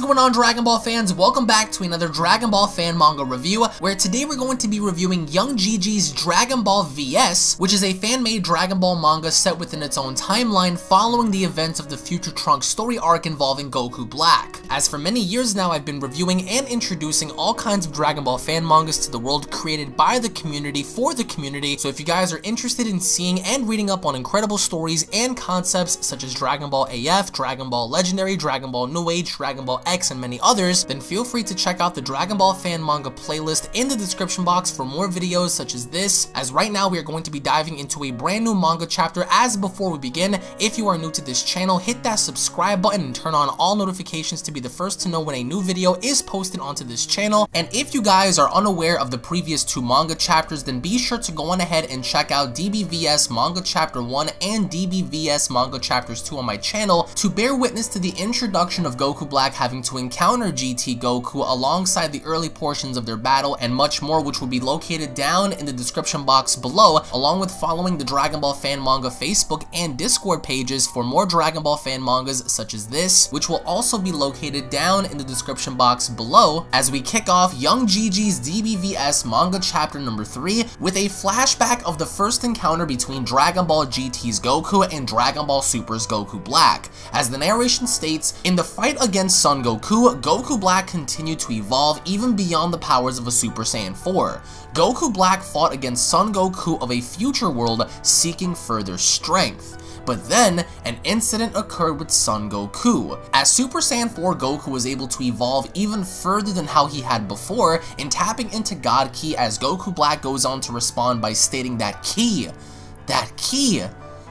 going on, Dragon Ball fans? Welcome back to another Dragon Ball fan manga review, where today we're going to be reviewing Young Gigi's Dragon Ball VS, which is a fan-made Dragon Ball manga set within its own timeline following the events of the Future Trunks story arc involving Goku Black. As for many years now, I've been reviewing and introducing all kinds of Dragon Ball fan mangas to the world created by the community for the community, so if you guys are interested in seeing and reading up on incredible stories and concepts such as Dragon Ball AF, Dragon Ball Legendary, Dragon Ball New Age, Dragon Ball X, and many others, then feel free to check out the Dragon Ball fan manga playlist in the description box for more videos such as this, as right now we are going to be diving into a brand new manga chapter. As before we begin, if you are new to this channel, hit that subscribe button and turn on all notifications to be the first to know when a new video is posted onto this channel. And if you guys are unaware of the previous two manga chapters, then be sure to go on ahead and check out DBVS Manga Chapter 1 and DBVS Manga Chapters 2 on my channel to bear witness to the introduction of Goku Black having to encounter GT Goku alongside the early portions of their battle and much more, which will be located down in the description box below, along with following the Dragon Ball fan manga Facebook and Discord pages for more Dragon Ball fan mangas such as this, which will also be located down in the description box below, as we kick off Young Gigi's DBVS Manga Chapter number 3 with a flashback of the first encounter between Dragon Ball GT's Goku and Dragon Ball Super's Goku Black. As the narration states, in the fight against Son Goku, Goku Black continued to evolve even beyond the powers of a Super Saiyan 4. Goku Black fought against Son Goku of a future world seeking further strength. But then, an incident occurred with Son Goku. As Super Saiyan 4 Goku was able to evolve even further than how he had before in tapping into God Ki, as Goku Black goes on to respond by stating that key,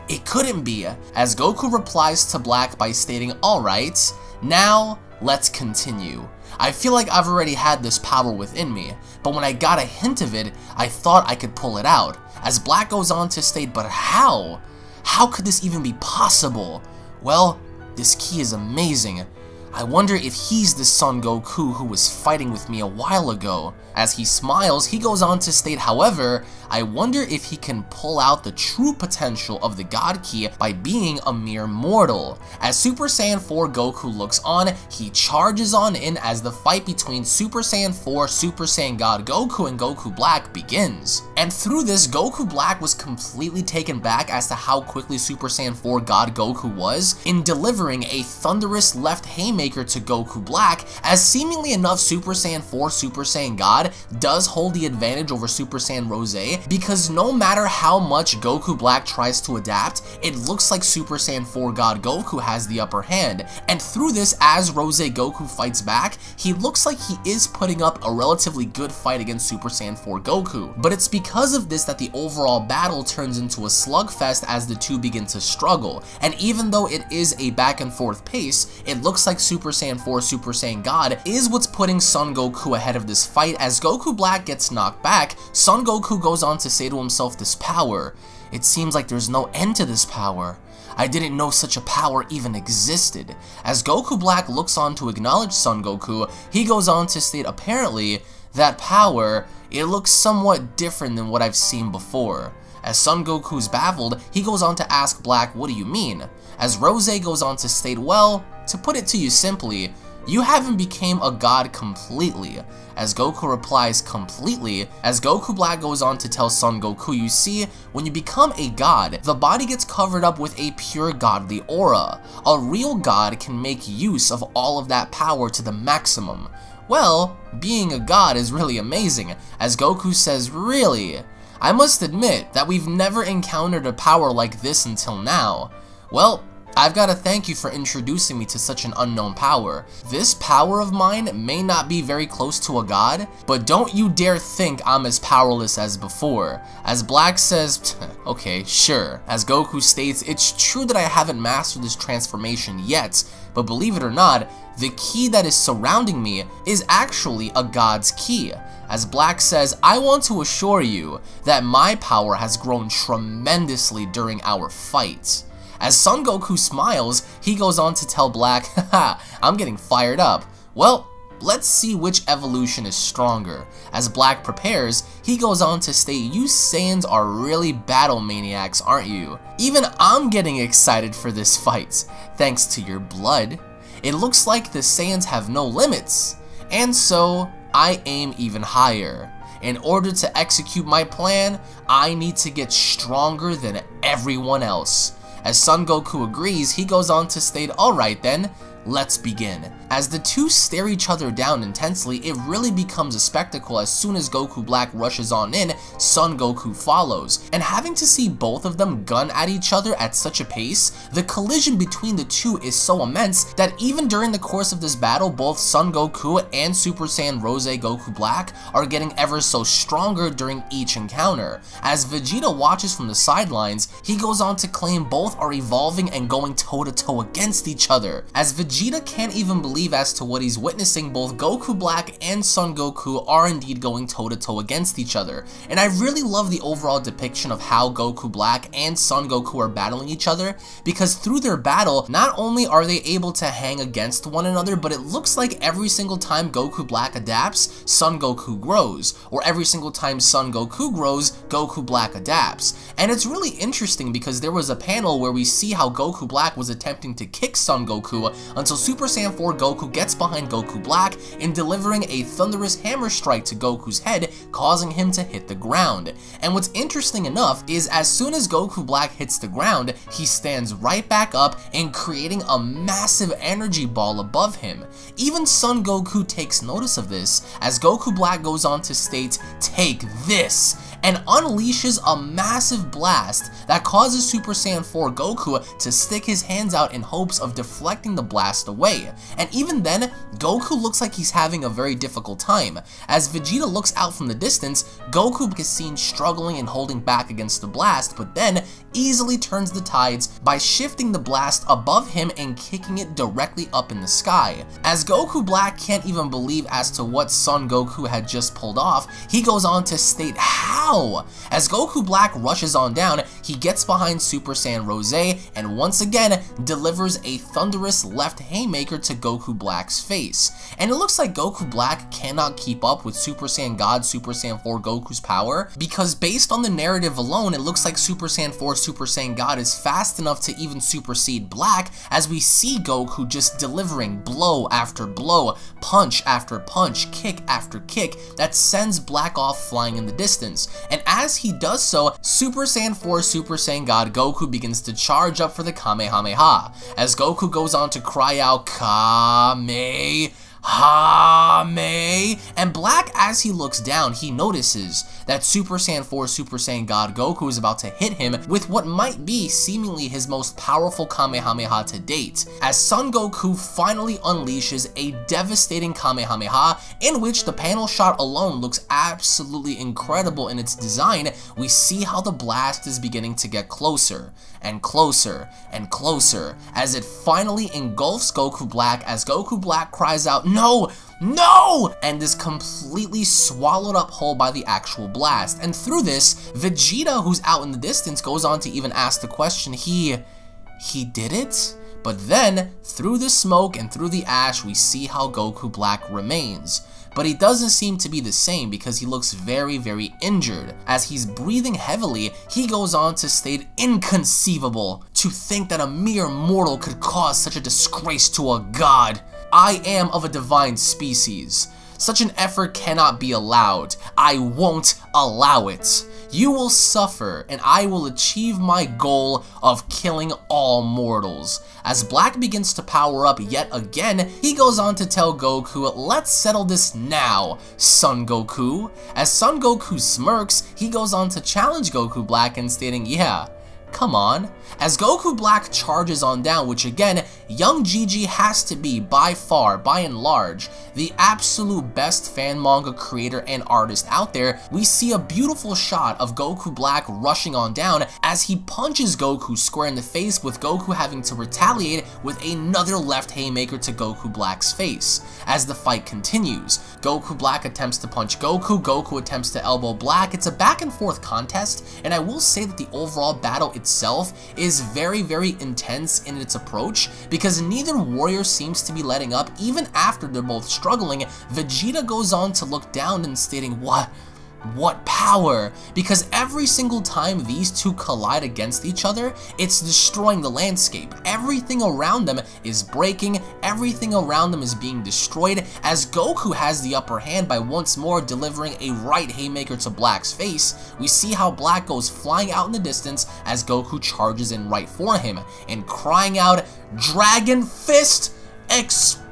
it couldn't be, as Goku replies to Black by stating, alright, now let's continue. I feel like I've already had this power within me, but when I got a hint of it, I thought I could pull it out, as Black goes on to state, but how? How could this even be possible? Well, this key is amazing. I wonder if he's the Son Goku who was fighting with me a while ago. As he smiles, he goes on to state, however, I wonder if he can pull out the true potential of the God Ki by being a mere mortal. As Super Saiyan 4 Goku looks on, he charges on in as the fight between Super Saiyan 4, Super Saiyan God Goku, and Goku Black begins. And through this, Goku Black was completely taken back as to how quickly Super Saiyan 4 God Goku was in delivering a thunderous left haymaker to Goku Black, as seemingly enough Super Saiyan 4 Super Saiyan God does hold the advantage over Super Saiyan Rose, because no matter how much Goku Black tries to adapt, it looks like Super Saiyan 4 God Goku has the upper hand. And through this, as Rose Goku fights back, he looks like he is putting up a relatively good fight against Super Saiyan 4 Goku. But it's because of this that the overall battle turns into a slugfest as the two begin to struggle. And even though it is a back and forth pace, it looks like Super Saiyan 4 Super Saiyan God is what's putting Son Goku ahead of this fight. As Goku Black gets knocked back, Son Goku goes on to say to himself, this power, it seems like there's no end to this power. I didn't know such a power even existed. As Goku Black looks on to acknowledge Son Goku, he goes on to state, apparently, that power, it looks somewhat different than what I've seen before. As Son Goku's baffled, he goes on to ask Black, what do you mean? As Rose goes on to state, well, to put it to you simply, you haven't became a god completely. As Goku replies, completely, as Goku Black goes on to tell Son Goku, you see, when you become a god, the body gets covered up with a pure godly aura. A real god can make use of all of that power to the maximum. Well, being a god is really amazing, as Goku says, really? I must admit that we've never encountered a power like this until now. Well, I've got to thank you for introducing me to such an unknown power. This power of mine may not be very close to a god, but don't you dare think I'm as powerless as before. As Black says, okay, sure. As Goku states, it's true that I haven't mastered this transformation yet, but believe it or not, the key that is surrounding me is actually a god's key. As Black says, I want to assure you that my power has grown tremendously during our fight. As Son Goku smiles, he goes on to tell Black, haha, I'm getting fired up. Well, let's see which evolution is stronger. As Black prepares, he goes on to state, you Saiyans are really battle maniacs, aren't you? Even I'm getting excited for this fight, thanks to your blood. It looks like the Saiyans have no limits, and so I aim even higher. In order to execute my plan, I need to get stronger than everyone else. As Son Goku agrees, he goes on to state, alright then, let's begin. As the two stare each other down intensely, it really becomes a spectacle. As soon as Goku Black rushes on in, Son Goku follows. And having to see both of them gun at each other at such a pace, the collision between the two is so immense that even during the course of this battle, both Son Goku and Super Saiyan Rose Goku Black are getting ever so stronger during each encounter. As Vegeta watches from the sidelines, he goes on to claim both are evolving and going toe-to-toe against each other. As Vegeta can't even believe as to what he's witnessing, both Goku Black and Son Goku are indeed going toe-to-toe against each other. And I really love the overall depiction of how Goku Black and Son Goku are battling each other, because through their battle, not only are they able to hang against one another, but it looks like every single time Goku Black adapts, Son Goku grows, or every single time Son Goku grows, Goku Black adapts. And it's really interesting because there was a panel where we see how Goku Black was attempting to kick Son Goku until Super Saiyan 4 Goku gets behind Goku Black in delivering a thunderous hammer strike to Goku's head, causing him to hit the ground. And what's interesting enough is as soon as Goku Black hits the ground, he stands right back up and creating a massive energy ball above him. Even Son Goku takes notice of this as Goku Black goes on to state, "Take this," and unleashes a massive blast that causes Super Saiyan 4 Goku to stick his hands out in hopes of deflecting the blast away. And even then, Goku looks like he's having a very difficult time. As Vegeta looks out from the distance, Goku is seen struggling and holding back against the blast, but then easily turns the tides by shifting the blast above him and kicking it directly up in the sky. As Goku Black can't even believe as to what Son Goku had just pulled off, he goes on to state, "How?" As Goku Black rushes on down, he gets behind Super Saiyan Rose and once again delivers a thunderous left haymaker to Goku Black's face. And it looks like Goku Black cannot keep up with Super Saiyan God Super Saiyan 4 Goku's power, because based on the narrative alone, it looks like Super Saiyan 4 Super Saiyan God is fast enough to even supersede Black, as we see Goku just delivering blow after blow, punch after punch, kick after kick that sends Black off flying in the distance. And as he does so, Super Saiyan 4 Super Saiyan God Goku begins to charge up for the Kamehameha, as Goku goes on to cry out, "Kamehameha," and Black, as he looks down, he notices that Super Saiyan 4 Super Saiyan God Goku is about to hit him with what might be seemingly his most powerful Kamehameha to date, as Son Goku finally unleashes a devastating Kamehameha in which the panel shot alone looks absolutely incredible in its design. We see how the blast is beginning to get closer and closer and closer as it finally engulfs Goku Black, as Goku Black cries out, "No! No!" and is completely swallowed up whole by the actual blast. And through this, Vegeta, who's out in the distance, goes on to even ask the question, he did it? But then, through the smoke and through the ash, we see how Goku Black remains. But he doesn't seem to be the same because he looks very, very injured. As he's breathing heavily, he goes on to state, "Inconceivable to think that a mere mortal could cause such a disgrace to a god. I am of a divine species. Such an effort cannot be allowed. I won't allow it. You will suffer, and I will achieve my goal of killing all mortals." As Black begins to power up yet again, he goes on to tell Goku, "Let's settle this now, Son Goku." As Son Goku smirks, he goes on to challenge Goku Black and stating, "Yeah, come on." As Goku Black charges on down, which again, young Gigi has to be, by far, by and large, the absolute best fan manga creator and artist out there, we see a beautiful shot of Goku Black rushing on down as he punches Goku square in the face, with Goku having to retaliate with another left haymaker to Goku Black's face. As the fight continues, Goku Black attempts to punch Goku, Goku attempts to elbow Black. It's a back and forth contest, and I will say that the overall battle itself is very, very intense in its approach, because neither warrior seems to be letting up. Even after they're both struggling, Vegeta goes on to look down and stating, What power! Because every single time these two collide against each other, it's destroying the landscape. Everything around them is breaking, everything around them is being destroyed, as Goku has the upper hand by once more delivering a right haymaker to Black's face. We see how Black goes flying out in the distance as Goku charges in right for him, and crying out, "Dragon Fist, explode!"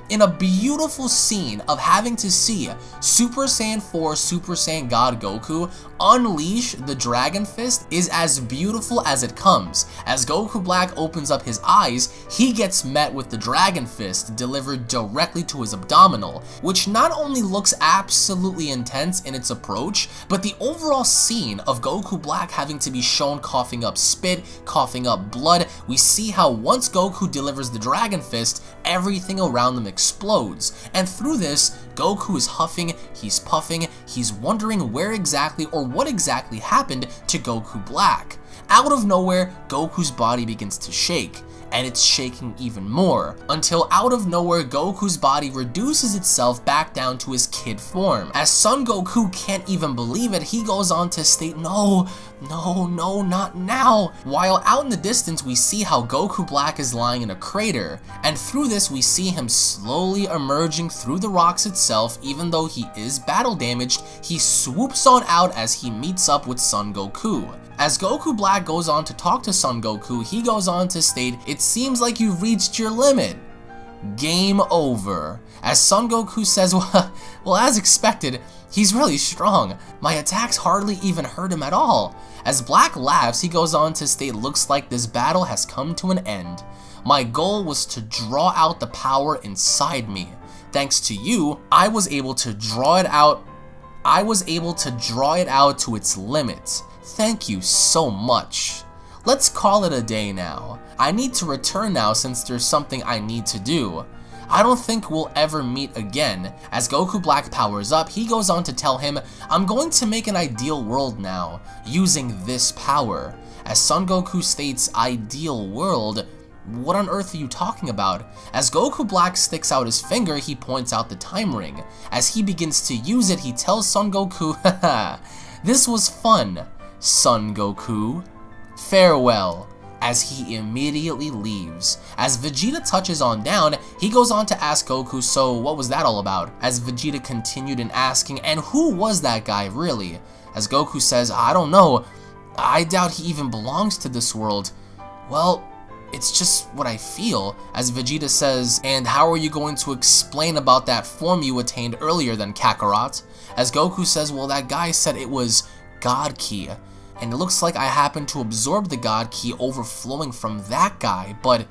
in a beautiful scene of having to see Super Saiyan 4 Super Saiyan God Goku unleash the Dragon Fist is as beautiful as it comes. As Goku Black opens up his eyes, he gets met with the Dragon Fist delivered directly to his abdominal, which not only looks absolutely intense in its approach, but the overall scene of Goku Black having to be shown coughing up spit, coughing up blood. We see how once Goku delivers the Dragon Fist, everything around them explodes, and through this, Goku is huffing, he's puffing, he's wondering where exactly or what exactly happened to Goku Black. Out of nowhere, Goku's body begins to shake, and it's shaking even more, until out of nowhere Goku's body reduces itself back down to his kid form. As Son Goku can't even believe it, he goes on to state, "No, not now." While out in the distance we see how Goku Black is lying in a crater, and through this we see him slowly emerging through the rocks itself. Even though he is battle damaged, he swoops on out as he meets up with Son Goku. As Goku Black goes on to talk to Son Goku, he goes on to state, "It seems like you've reached your limit. Game over." As Son Goku says, well, as expected, he's really strong. My attacks hardly even hurt him at all. As Black laughs, he goes on to state, "Looks like this battle has come to an end. My goal was to draw out the power inside me. Thanks to you, I was able to draw it out to its limit. Thank you so much. Let's call it a day now. I need to return now since there's something I need to do. I don't think we'll ever meet again." As Goku Black powers up, he goes on to tell him, "I'm going to make an ideal world now, using this power." As Son Goku states, "Ideal world? What on earth are you talking about?" As Goku Black sticks out his finger, he points out the time ring. As he begins to use it, he tells Son Goku, "Haha, this was fun, Son Goku. Farewell," as he immediately leaves. As Vegeta touches on down, he goes on to ask Goku, "So what was that all about?" As Vegeta continued in asking, "And who was that guy really?" As Goku says, "I don't know. I doubt he even belongs to this world. Well, it's just what I feel." As Vegeta says, "And how are you going to explain about that form you attained earlier then, Kakarot?" As Goku says, "Well, that guy said it was God Ki, and it looks like I happened to absorb the God Ki overflowing from that guy, but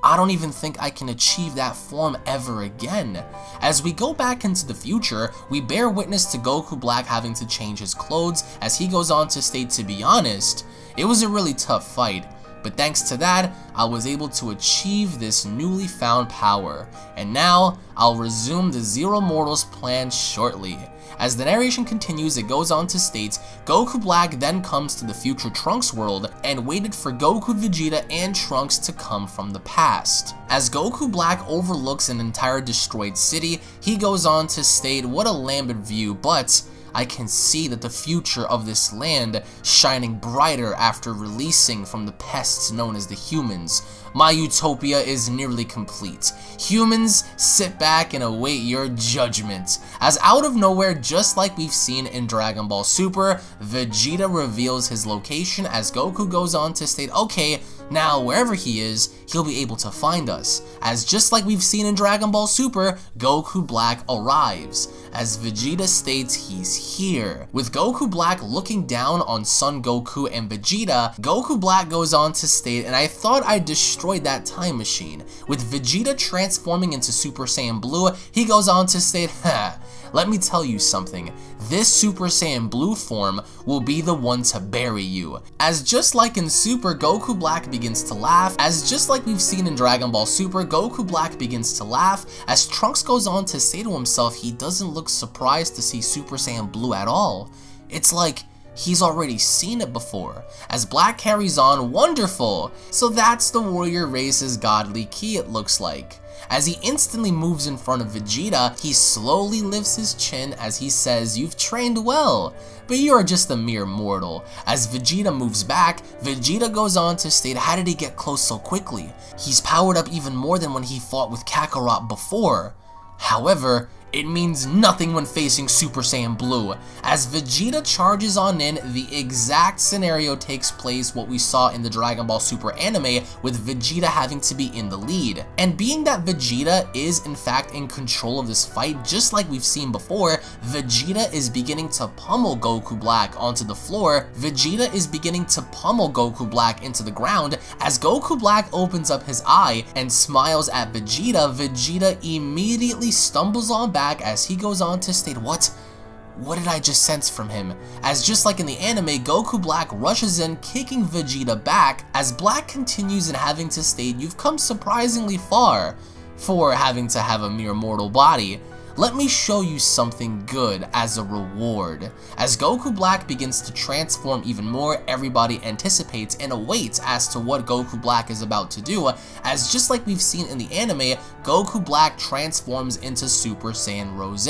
I don't even think I can achieve that form ever again." As we go back into the future, we bear witness to Goku Black having to change his clothes, as he goes on to state, "To be honest, it was a really tough fight, but thanks to that, I was able to achieve this newly found power, and now I'll resume the Zero Mortals plan shortly." As the narration continues, it goes on to state, Goku Black then comes to the future Trunks world and waited for Goku, Vegeta, and Trunks to come from the past. As Goku Black overlooks an entire destroyed city, he goes on to state, "What a lambent view, but I can see that the future of this land shining brighter after releasing from the pests known as the humans. My utopia is nearly complete. Humans, sit back and await your judgment." As out of nowhere, just like we've seen in Dragon Ball Super, Vegeta reveals his location as Goku goes on to state, "Okay, now wherever he is, he'll be able to find us." As just like we've seen in Dragon Ball Super, Goku Black arrives. As Vegeta states he's here. With Goku Black looking down on Son Goku and Vegeta, Goku Black goes on to state, "And I thought I destroyed that time machine." With Vegeta transforming into Super Saiyan Blue, he goes on to state, "Ha, let me tell you something. This Super Saiyan Blue form will be the one to bury you." As just like in Super, Goku Black begins to laugh. As just like we've seen in Dragon Ball Super, Goku Black begins to laugh. As Trunks goes on to say to himself he doesn't look surprised to see Super Saiyan Blue at all. It's like he's already seen it before. As Black carries on, "Wonderful! So that's the warrior race's godly ki, it looks like." As he instantly moves in front of Vegeta, he slowly lifts his chin as he says, "You've trained well, but you are just a mere mortal." As Vegeta moves back, Vegeta goes on to state, "How did he get close so quickly? He's powered up even more than when he fought with Kakarot before." However, it means nothing when facing Super Saiyan Blue. As Vegeta charges on in, the exact scenario takes place what we saw in the Dragon Ball Super anime, with Vegeta having to be in the lead. And being that Vegeta is in fact in control of this fight, just like we've seen before, Vegeta is beginning to pummel Goku Black onto the floor. Vegeta is beginning to pummel Goku Black into the ground. As Goku Black opens up his eye and smiles at Vegeta, Vegeta immediately stumbles on back as he goes on to state, What did I just sense from him?" As just like in the anime, Goku Black rushes in, kicking Vegeta back, as Black continues in having to state, "You've come surprisingly far for having to have a mere mortal body. Let me show you something good as a reward." As Goku Black begins to transform even more, everybody anticipates and awaits as to what Goku Black is about to do, as just like we've seen in the anime, Goku Black transforms into Super Saiyan Rose.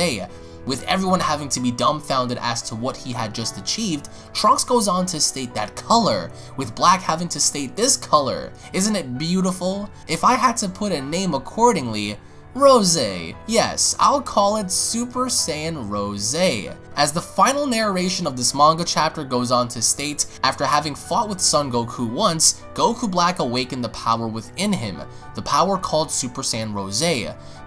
With everyone having to be dumbfounded as to what he had just achieved, Trunks goes on to state that color, with Black having to state, "This color, isn't it beautiful? If I had to put a name accordingly, Rose. Yes, I'll call it Super Saiyan Rose." As the final narration of this manga chapter goes on to state, after having fought with Son Goku once, Goku Black awakened the power within him, the power called Super Saiyan Rose.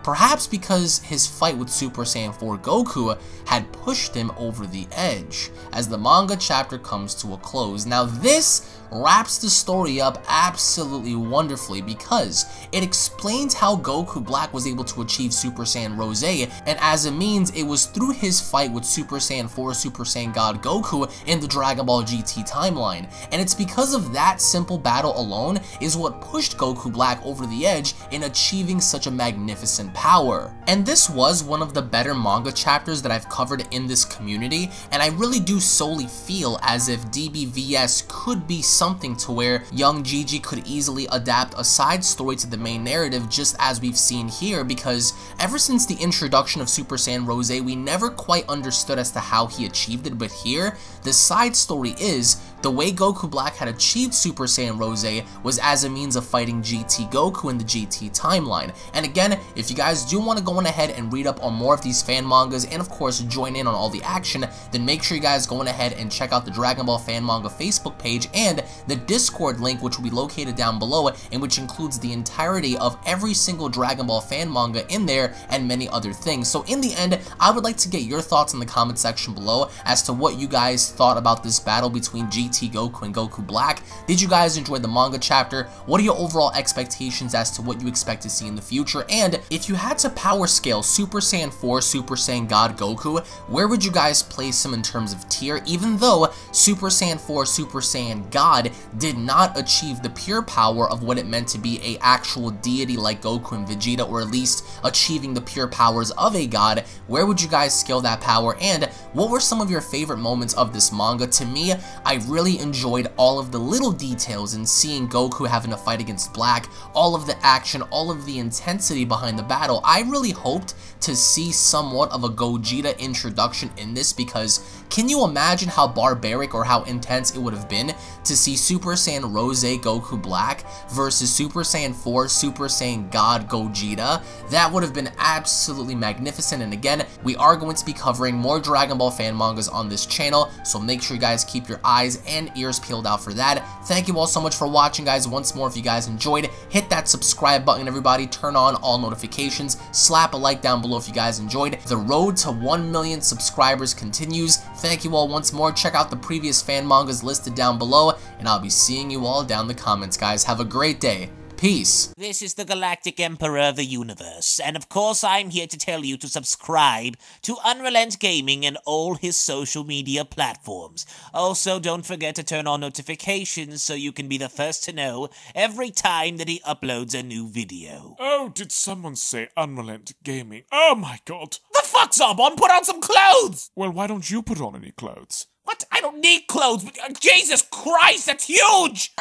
Perhaps because his fight with Super Saiyan 4 Goku had pushed him over the edge, as the manga chapter comes to a close. Now this wraps the story up absolutely wonderfully, because it explains how Goku Black was able to achieve Super Saiyan Rose, and as a means, it was through his fight with Super Saiyan 4 Super Saiyan God Goku in the Dragon Ball GT timeline, and it's because of that simple battle alone is what pushed Goku Black over the edge in achieving such a magnificent power. And this was one of the better manga chapters that I've covered in this community, and I really do solely feel as if DBVS could be something to where young Gigi could easily adapt a side story to the main narrative, just as we've seen here, because ever since the introduction of Super Saiyan Rose, we never quite understood as to how he achieved it, but here, the side story is the way Goku Black had achieved Super Saiyan Rose was as a means of fighting GT Goku in the GT timeline. And again, if you guys do want to go on ahead and read up on more of these fan mangas and of course join in on all the action, then make sure you guys go on ahead and check out the Dragon Ball Fan Manga Facebook page and the Discord link, which will be located down below, and which includes the entirety of every single Dragon Ball fan manga in there and many other things. So in the end, I would like to get your thoughts in the comment section below as to what you guys thought about this battle between GT Goku and Goku Black. Did you guys enjoy the manga chapter? What are your overall expectations as to what you expect to see in the future? And if you had to power scale Super Saiyan 4 Super Saiyan God Goku, where would you guys place him in terms of tier, even though Super Saiyan 4 Super Saiyan God did not achieve the pure power of what it meant to be a actual deity like Goku and Vegeta, or at least achieving the pure powers of a god? Where would you guys scale that power, and what were some of your favorite moments of this manga? To me, I really enjoyed all of the little details in seeing Goku having to fight against Black, all of the action, all of the intensity behind the battle. I really hoped to see somewhat of a Gogeta introduction in this, because can you imagine how barbaric or how intense it would have been to see Super Saiyan Rose Goku Black versus Super Saiyan 4 Super Saiyan God Gogeta? That would have been absolutely magnificent. And again, we are going to be covering more Dragon Ball fan mangas on this channel, so make sure you guys keep your eyes and ears peeled out for that. Thank you all so much for watching, guys. Once more, if you guys enjoyed, hit that subscribe button, everybody. Turn on all notifications. Slap a like down below if you guys enjoyed. The road to 1 million subscribers continues. Thank you all once more. Check out the previous fan mangas listed down below, and I'll be seeing you all down in the comments, guys. Have a great day. Peace. This is the Galactic Emperor of the Universe, and of course I'm here to tell you to subscribe to UnrealEntGaming and all his social media platforms. Also, don't forget to turn on notifications so you can be the first to know every time that he uploads a new video. Oh, did someone say UnrealEntGaming? Oh my god. The fuck, Zarbon? Put on some clothes! Well, why don't you put on any clothes? What? I don't need clothes, but Jesus Christ, that's huge!